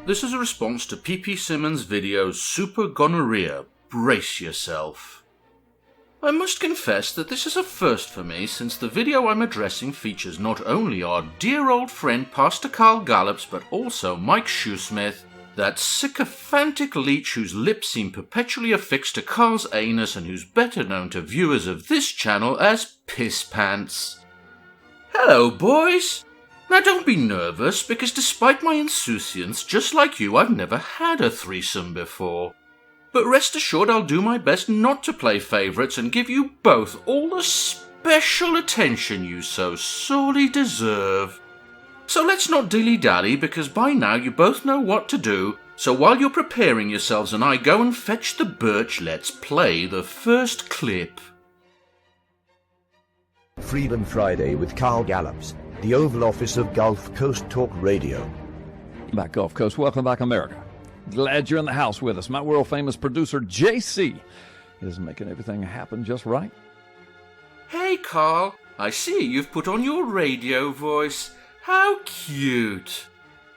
This is a response to PPSimmons' video Super Gonorrhea. Brace yourself. I must confess that this is a first for me, since the video I'm addressing features not only our dear old friend Pastor Carl Gallups, but also Mike Shoesmith, that sycophantic leech whose lips seem perpetually affixed to Carl's anus and who's better known to viewers of this channel as Pisspants. Hello, boys! Now don't be nervous, because despite my insouciance, just like you, I've never had a threesome before. But rest assured I'll do my best not to play favourites and give you both all the special attention you so sorely deserve. So let's not dilly-dally, because by now you both know what to do, so while you're preparing yourselves and I go and fetch the birch, let's play the first clip. Freedom Friday with Carl Gallups, the Oval Office of Gulf Coast Talk Radio. Back Gulf Coast, welcome back America. Glad you're in the house with us. My world-famous producer, JC, is making everything happen just right. Hey Carl, I see you've put on your radio voice. How cute.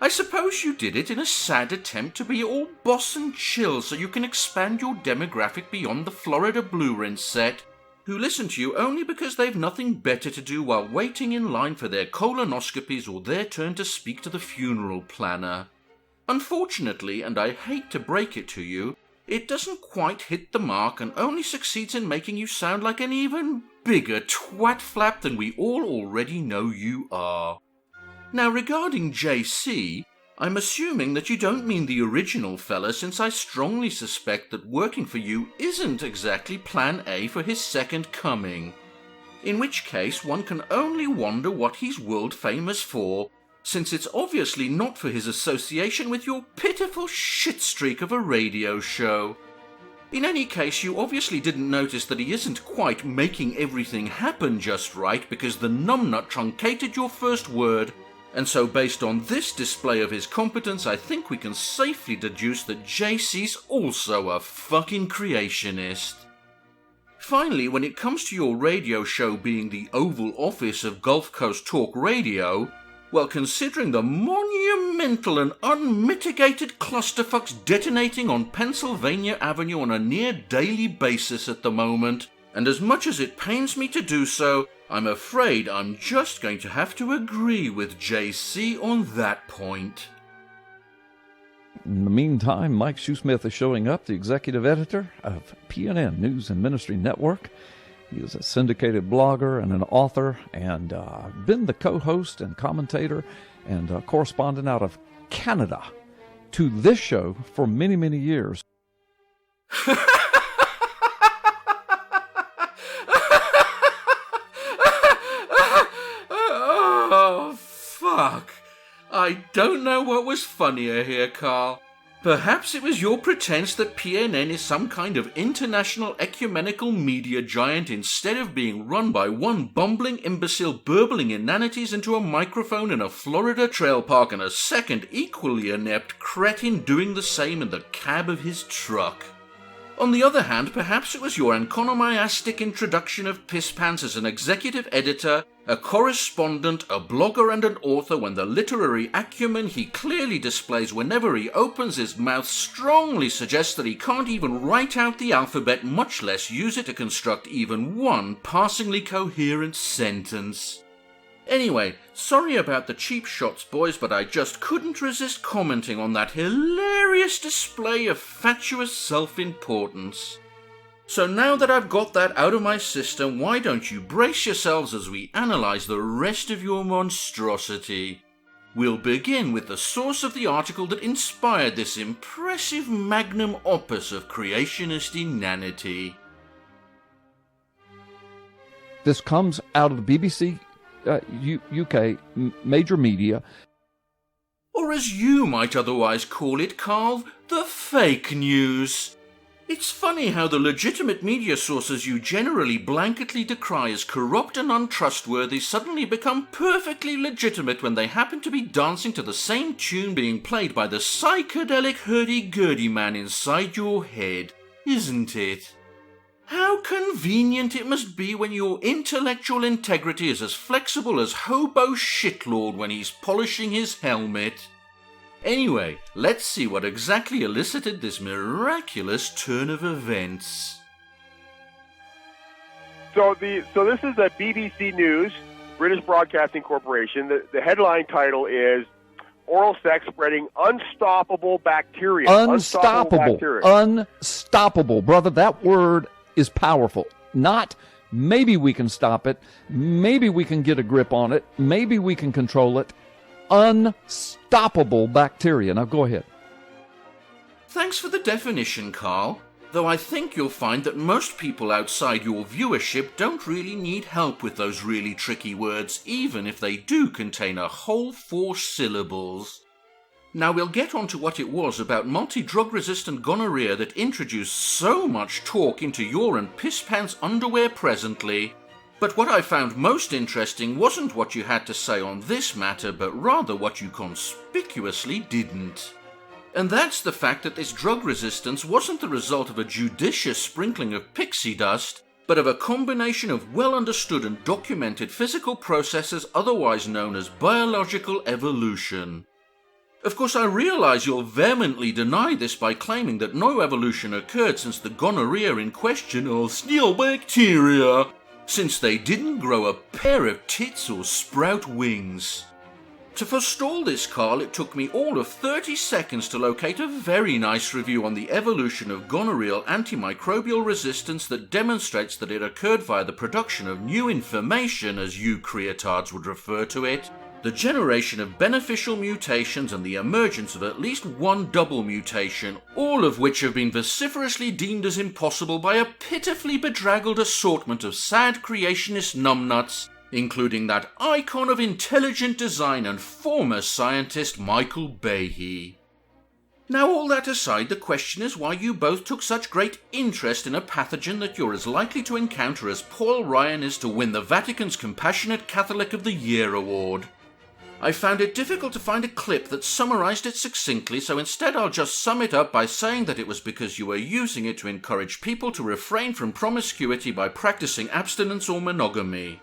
I suppose you did it in a sad attempt to be all boss and chill so you can expand your demographic beyond the Florida Blue Rinse set, who listen to you only because they've nothing better to do while waiting in line for their colonoscopies or their turn to speak to the funeral planner. Unfortunately, and I hate to break it to you, it doesn't quite hit the mark and only succeeds in making you sound like an even bigger twat flap than we all already know you are. Now regarding JC, I'm assuming that you don't mean the original fella, since I strongly suspect that working for you isn't exactly plan A for his second coming. In which case, one can only wonder what he's world famous for, since it's obviously not for his association with your pitiful shit streak of a radio show. In any case, you obviously didn't notice that he isn't quite making everything happen just right because the numbnut truncated your first word. And so based on this display of his competence, I think we can safely deduce that JC's also a fucking creationist. Finally, when it comes to your radio show being the Oval Office of Gulf Coast Talk Radio, well, considering the monumental and unmitigated clusterfucks detonating on Pennsylvania Avenue on a near daily basis at the moment, and as much as it pains me to do so, I'm afraid I'm just going to have to agree with JC on that point. In the meantime, Mike Shoesmith is showing up, the executive editor of PNN News and Ministry Network. He is a syndicated blogger and an author, and been the co-host and commentator and correspondent out of Canada to this show for many, many years. Oh, fuck. I don't know what was funnier here, Carl. Perhaps it was your pretense that PNN is some kind of international ecumenical media giant instead of being run by one bumbling imbecile burbling inanities into a microphone in a Florida trail park and a second equally inept cretin doing the same in the cab of his truck. On the other hand, perhaps it was your enconomiastic introduction of Pisspants as an executive editor, a correspondent, a blogger and an author when the literary acumen he clearly displays whenever he opens his mouth strongly suggests that he can't even write out the alphabet, much less use it to construct even one passingly coherent sentence. Anyway, sorry about the cheap shots, boys, but I just couldn't resist commenting on that hilarious display of fatuous self-importance. So now that I've got that out of my system, why don't you brace yourselves as we analyse the rest of your monstrosity? We'll begin with the source of the article that inspired this impressive magnum opus of creationist inanity. This comes out of the BBC UK major media. Or as you might otherwise call it, Carl, the fake news. It's funny how the legitimate media sources you generally blanketly decry as corrupt and untrustworthy suddenly become perfectly legitimate when they happen to be dancing to the same tune being played by the psychedelic hurdy-gurdy man inside your head, isn't it? How convenient it must be when your intellectual integrity is as flexible as hobo shitlord when he's polishing his helmet. Anyway, let's see what exactly elicited this miraculous turn of events. So this is a BBC News, British Broadcasting Corporation. The headline title is "Oral Sex Spreading Unstoppable Bacteria." Unstoppable, brother. That word is powerful. Not maybe we can stop it, maybe we can get a grip on it, maybe we can control it. Unstoppable bacteria. Now go ahead. Thanks for the definition, Carl. Though I think you'll find that most people outside your viewership don't really need help with those really tricky words, even if they do contain a whole 4 syllables. Now we'll get on to what it was about multi-drug-resistant gonorrhea that introduced so much talk into your and Pisspants underwear presently. But what I found most interesting wasn't what you had to say on this matter, but rather what you conspicuously didn't. And that's the fact that this drug resistance wasn't the result of a judicious sprinkling of pixie dust, but of a combination of well-understood and documented physical processes otherwise known as biological evolution. Of course, I realize you'll vehemently deny this by claiming that no evolution occurred since the gonorrhea in question or steal bacteria, since they didn't grow a pair of tits or sprout wings. To forestall this, Carl, it took me all of 30 seconds to locate a very nice review on the evolution of gonorrheal antimicrobial resistance that demonstrates that it occurred via the production of new information, as you creotards would refer to it, the generation of beneficial mutations and the emergence of at least one double mutation, all of which have been vociferously deemed as impossible by a pitifully bedraggled assortment of sad creationist numbnuts, including that icon of intelligent design and former scientist Michael Behe. Now, all that aside, the question is why you both took such great interest in a pathogen that you're as likely to encounter as Paul Ryan is to win the Vatican's Compassionate Catholic of the Year award. I found it difficult to find a clip that summarized it succinctly, so instead I'll just sum it up by saying that it was because you were using it to encourage people to refrain from promiscuity by practicing abstinence or monogamy.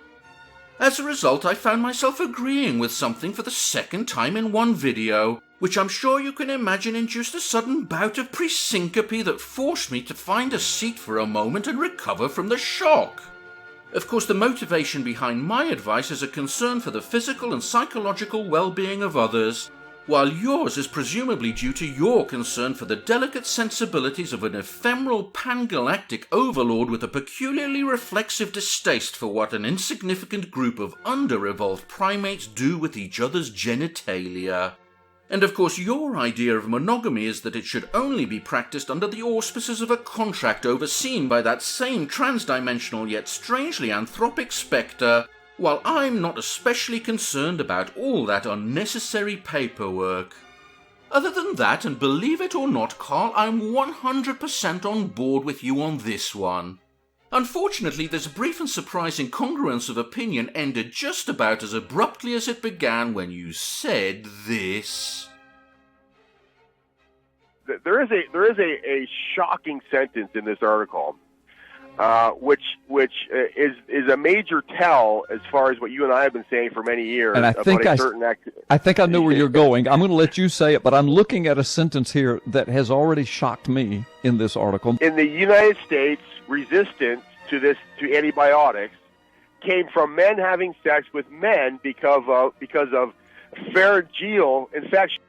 As a result, I found myself agreeing with something for the second time in one video, which I'm sure you can imagine induced a sudden bout of presyncope that forced me to find a seat for a moment and recover from the shock. Of course, the motivation behind my advice is a concern for the physical and psychological well-being of others, while yours is presumably due to your concern for the delicate sensibilities of an ephemeral pan-galactic overlord with a peculiarly reflexive distaste for what an insignificant group of under-evolved primates do with each other's genitalia. And of course your idea of monogamy is that it should only be practiced under the auspices of a contract overseen by that same transdimensional yet strangely anthropic spectre, while I'm not especially concerned about all that unnecessary paperwork. Other than that, and believe it or not, Carl, I'm 100% on board with you on this one. Unfortunately, this brief and surprising congruence of opinion ended just about as abruptly as it began when you said this. There is a shocking sentence in this article, which is a major tell as far as what you and I have been saying for many years. And I think I know where you're going. I'm going to let you say it, but I'm looking at a sentence here that has already shocked me in this article. In the United States, resistance to antibiotics came from men having sex with men because of pharyngeal infection.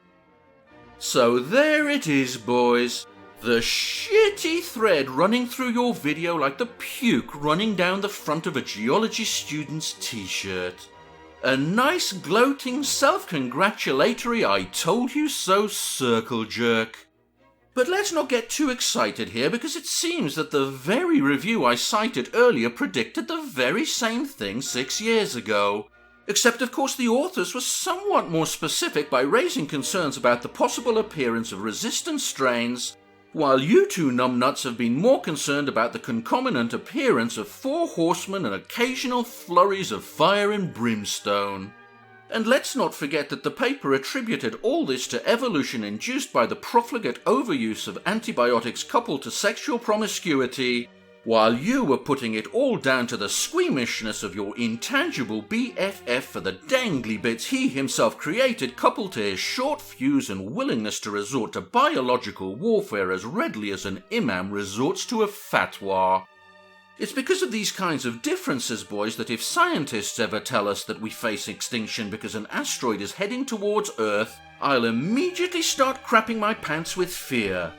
So there it is, boys. The shitty thread running through your video like the puke running down the front of a geology student's t-shirt. A nice gloating self-congratulatory I told you so circle jerk. But let's not get too excited here, because it seems that the very review I cited earlier predicted the very same thing 6 years ago. Except, of course, the authors were somewhat more specific by raising concerns about the possible appearance of resistant strains, while you two numbnuts have been more concerned about the concomitant appearance of 4 horsemen and occasional flurries of fire and brimstone. And let's not forget that the paper attributed all this to evolution induced by the profligate overuse of antibiotics coupled to sexual promiscuity, while you were putting it all down to the squeamishness of your intangible BFF for the dangly bits he himself created, coupled to his short fuse and willingness to resort to biological warfare as readily as an imam resorts to a fatwa. It's because of these kinds of differences, boys, that if scientists ever tell us that we face extinction because an asteroid is heading towards Earth, I'll immediately start crapping my pants with fear.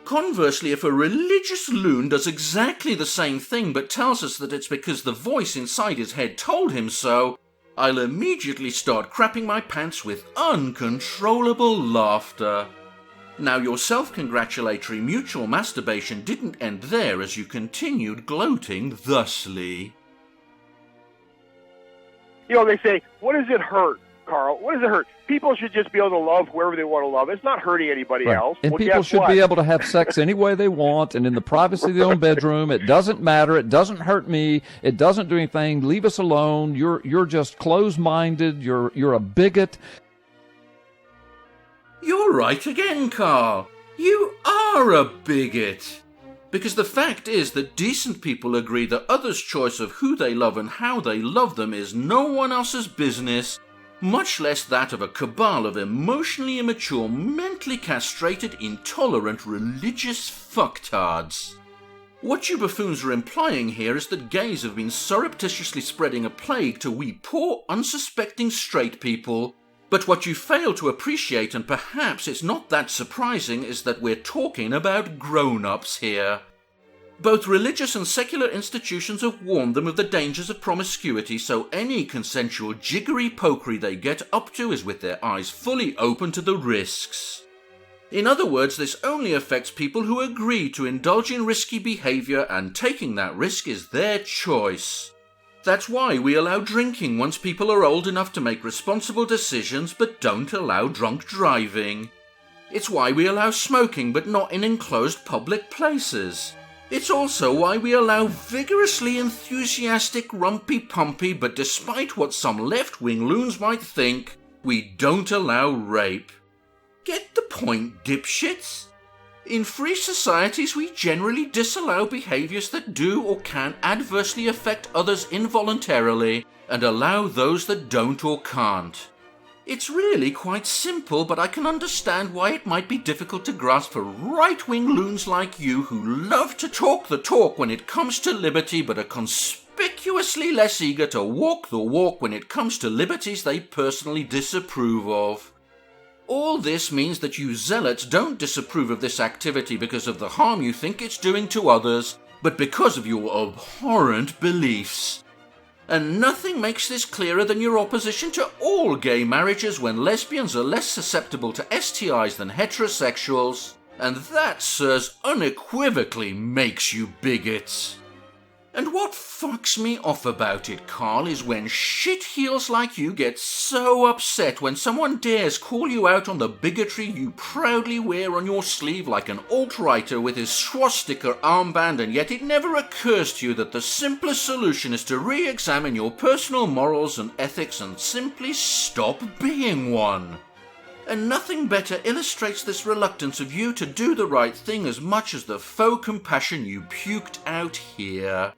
Conversely, if a religious loon does exactly the same thing but tells us that it's because the voice inside his head told him so, I'll immediately start crapping my pants with uncontrollable laughter. Now, your self-congratulatory mutual masturbation didn't end there, as you continued gloating thusly. They say, what does it hurt, Carl? What does it hurt? People should just be able to love whoever they want to love. It's not hurting anybody else. And people should be able to have sex any way they want and in the privacy of their own bedroom. It doesn't matter. It doesn't hurt me. It doesn't do anything. Leave us alone. You're just closed-minded. You're a bigot. You're right again, Carl. You are a bigot. Because the fact is that decent people agree that others' choice of who they love and how they love them is no one else's business, much less that of a cabal of emotionally immature, mentally castrated, intolerant, religious fucktards. What you buffoons are implying here is that gays have been surreptitiously spreading a plague to we poor, unsuspecting straight people. But what you fail to appreciate, and perhaps it's not that surprising, is that we're talking about grown-ups here. Both religious and secular institutions have warned them of the dangers of promiscuity, so any consensual jiggery-pokery they get up to is with their eyes fully open to the risks. In other words, this only affects people who agree to indulge in risky behavior, and taking that risk is their choice. That's why we allow drinking once people are old enough to make responsible decisions, but don't allow drunk driving. It's why we allow smoking, but not in enclosed public places. It's also why we allow vigorously enthusiastic rumpy-pumpy, but despite what some left-wing loons might think, we don't allow rape. Get the point, dipshits? In free societies, we generally disallow behaviors that do or can adversely affect others involuntarily, and allow those that don't or can't. It's really quite simple, but I can understand why it might be difficult to grasp for right-wing loons like you who love to talk the talk when it comes to liberty, but are conspicuously less eager to walk the walk when it comes to liberties they personally disapprove of. All this means that you zealots don't disapprove of this activity because of the harm you think it's doing to others, but because of your abhorrent beliefs. And nothing makes this clearer than your opposition to all gay marriages when lesbians are less susceptible to STIs than heterosexuals, and that, sirs, unequivocally makes you bigots. And what fucks me off about it, Carl, is when shitheels like you get so upset when someone dares call you out on the bigotry you proudly wear on your sleeve like an alt-righter with his swastika armband, and yet it never occurs to you that the simplest solution is to re-examine your personal morals and ethics and simply stop being one. And nothing better illustrates this reluctance of you to do the right thing as much as the faux compassion you puked out here.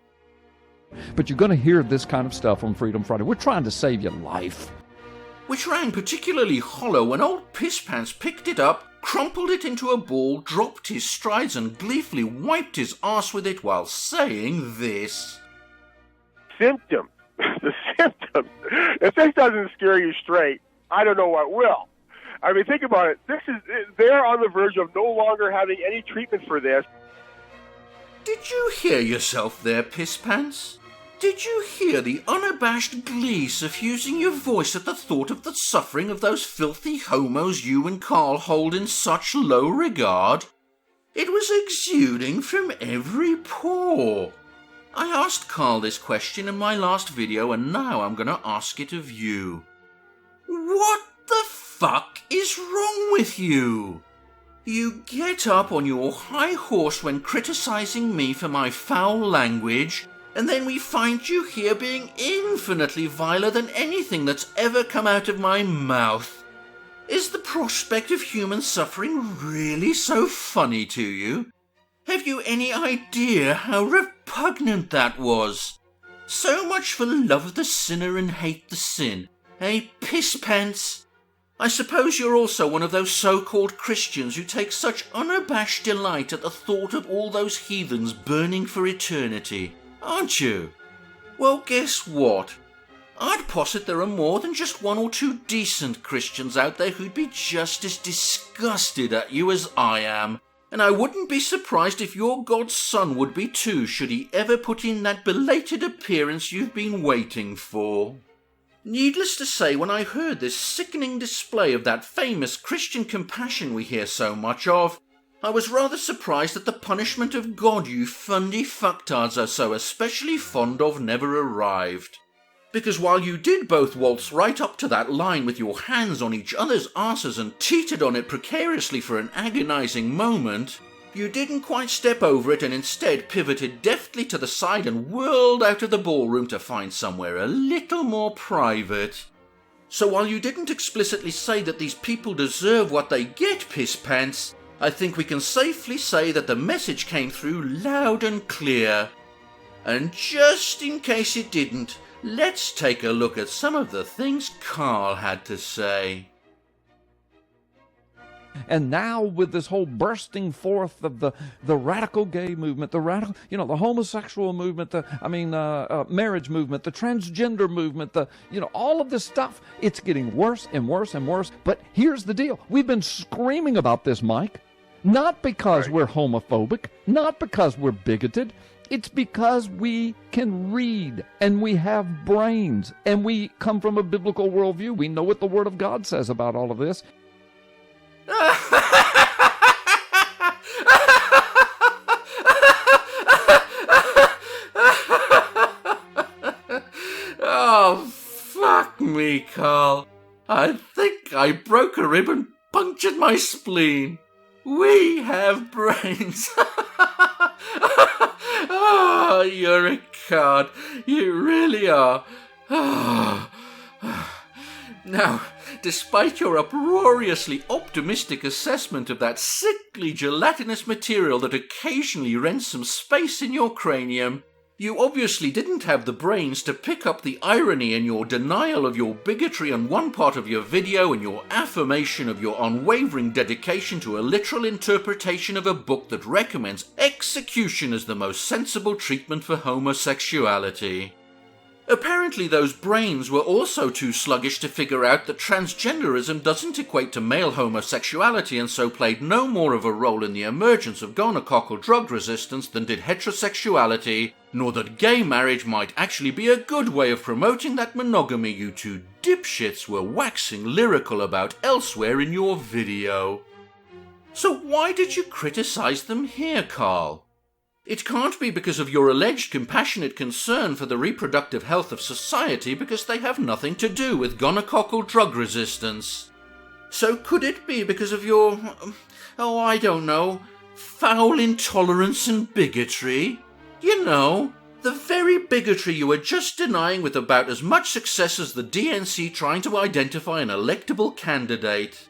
But you're going to hear this kind of stuff on Freedom Friday. We're trying to save your life. Which rang particularly hollow when old Pisspants picked it up, crumpled it into a ball, dropped his strides, and gleefully wiped his arse with it while saying this. Symptom. The symptom. If this doesn't scare you straight, I don't know what will. I mean, think about it. They're on the verge of no longer having any treatment for this. Did you hear yourself there, Pisspants? Did you hear the unabashed glee suffusing your voice at the thought of the suffering of those filthy homos you and Carl hold in such low regard? It was exuding from every pore. I asked Carl this question in my last video, and now I'm going to ask it of you. What the fuck is wrong with you? You get up on your high horse when criticizing me for my foul language, and then we find you here being infinitely viler than anything that's ever come out of my mouth. Is the prospect of human suffering really so funny to you? Have you any idea how repugnant that was? So much for love the sinner and hate the sin. Eh, Pisspants? I suppose you're also one of those so-called Christians who take such unabashed delight at the thought of all those heathens burning for eternity, aren't you? Well, guess what? I'd posit there are more than just one or two decent Christians out there who'd be just as disgusted at you as I am, and I wouldn't be surprised if your God's son would be too, should he ever put in that belated appearance you've been waiting for. Needless to say, when I heard this sickening display of that famous Christian compassion we hear so much of, I was rather surprised that the punishment of God you fundy fucktards are so especially fond of never arrived. Because while you did both waltz right up to that line with your hands on each other's asses and teetered on it precariously for an agonizing moment, you didn't quite step over it and instead pivoted deftly to the side and whirled out of the ballroom to find somewhere a little more private. So while you didn't explicitly say that these people deserve what they get, Pisspants, I think we can safely say that the message came through loud and clear. And just in case it didn't, let's take a look at some of the things Carl had to say. And now with this whole bursting forth of the radical gay movement, the homosexual movement, marriage movement, the transgender movement, all of this stuff, it's getting worse and worse and worse. But here's the deal. We've been screaming about this, Mike, not because we're homophobic, not because we're bigoted. It's because we can read and we have brains and we come from a biblical worldview. We know what the Word of God says about all of this. Oh, fuck me, Carl. I think I broke a rib and punctured my spleen. We have brains. Oh, you're a card. You really are. Now, despite your uproariously optimistic assessment of that sickly gelatinous material that occasionally rents some space in your cranium, you obviously didn't have the brains to pick up the irony in your denial of your bigotry on one part of your video and your affirmation of your unwavering dedication to a literal interpretation of a book that recommends execution as the most sensible treatment for homosexuality. Apparently those brains were also too sluggish to figure out that transgenderism doesn't equate to male homosexuality and so played no more of a role in the emergence of gonococcal drug resistance than did heterosexuality, nor that gay marriage might actually be a good way of promoting that monogamy you two dipshits were waxing lyrical about elsewhere in your video. So why did you criticize them here, Carl? It can't be because of your alleged compassionate concern for the reproductive health of society, because they have nothing to do with gonococcal drug resistance. So could it be because of your, foul intolerance and bigotry? You know, the very bigotry you were just denying with about as much success as the DNC trying to identify an electable candidate.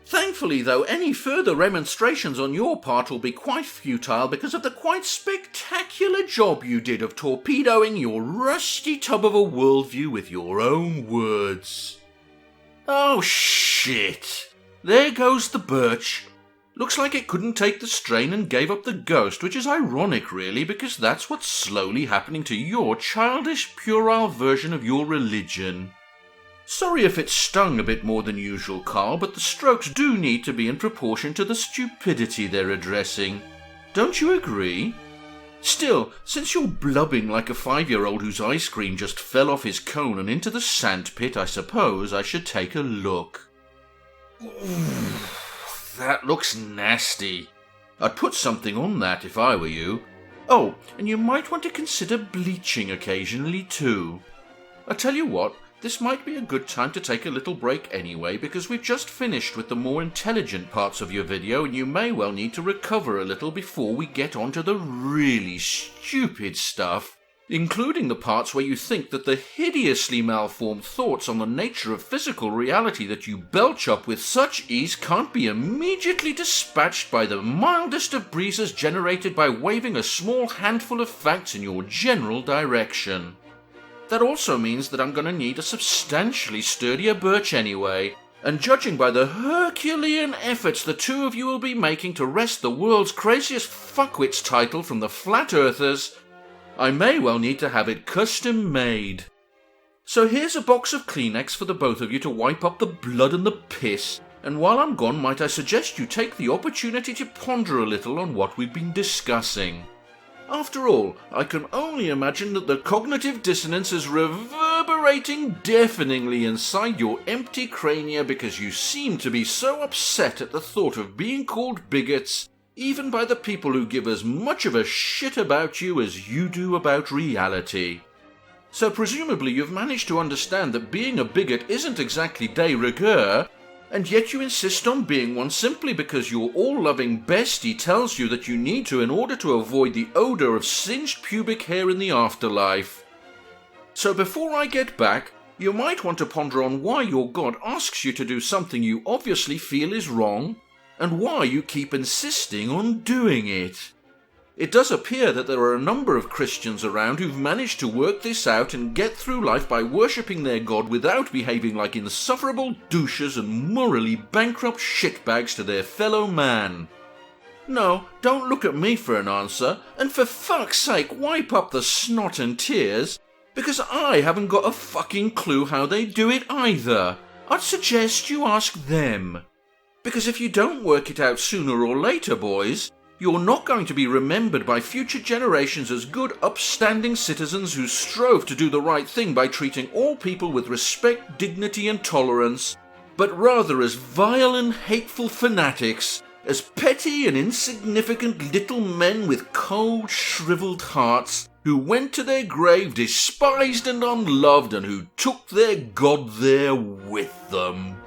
Thankfully, though, any further remonstrations on your part will be quite futile because of the quite spectacular job you did of torpedoing your rusty tub of a worldview with your own words. Oh, shit. There goes the birch. Looks like it couldn't take the strain and gave up the ghost, which is ironic, really, because that's what's slowly happening to your childish, puerile version of your religion. Sorry if it stung a bit more than usual, Carl, but the strokes do need to be in proportion to the stupidity they're addressing. Don't you agree? Still, since you're blubbing like a 5-year-old whose ice cream just fell off his cone and into the sandpit, I suppose I should take a look. Ooh, that looks nasty. I'd put something on that if I were you. Oh, and you might want to consider bleaching occasionally too. I tell you what, this might be a good time to take a little break anyway, because we've just finished with the more intelligent parts of your video and you may well need to recover a little before we get on to the really stupid stuff, including the parts where you think that the hideously malformed thoughts on the nature of physical reality that you belch up with such ease can't be immediately dispatched by the mildest of breezes generated by waving a small handful of facts in your general direction. That also means that I'm going to need a substantially sturdier birch anyway, and judging by the Herculean efforts the two of you will be making to wrest the world's craziest fuckwits title from the Flat Earthers, I may well need to have it custom made. So here's a box of Kleenex for the both of you to wipe up the blood and the piss, and while I'm gone might I suggest you take the opportunity to ponder a little on what we've been discussing. After all, I can only imagine that the cognitive dissonance is reverberating deafeningly inside your empty crania because you seem to be so upset at the thought of being called bigots, even by the people who give as much of a shit about you as you do about reality. So presumably you've managed to understand that being a bigot isn't exactly de rigueur, and yet you insist on being one simply because your all-loving bestie tells you that you need to in order to avoid the odour of singed pubic hair in the afterlife. So before I get back, you might want to ponder on why your God asks you to do something you obviously feel is wrong, and why you keep insisting on doing it. It does appear that there are a number of Christians around who've managed to work this out and get through life by worshipping their God without behaving like insufferable douches and morally bankrupt shitbags to their fellow man. No, don't look at me for an answer, and for fuck's sake wipe up the snot and tears, because I haven't got a fucking clue how they do it either. I'd suggest you ask them. Because if you don't work it out sooner or later, boys, you're not going to be remembered by future generations as good, upstanding citizens who strove to do the right thing by treating all people with respect, dignity, and tolerance, but rather as vile and hateful fanatics, as petty and insignificant little men with cold, shriveled hearts, who went to their grave despised and unloved, and who took their God there with them.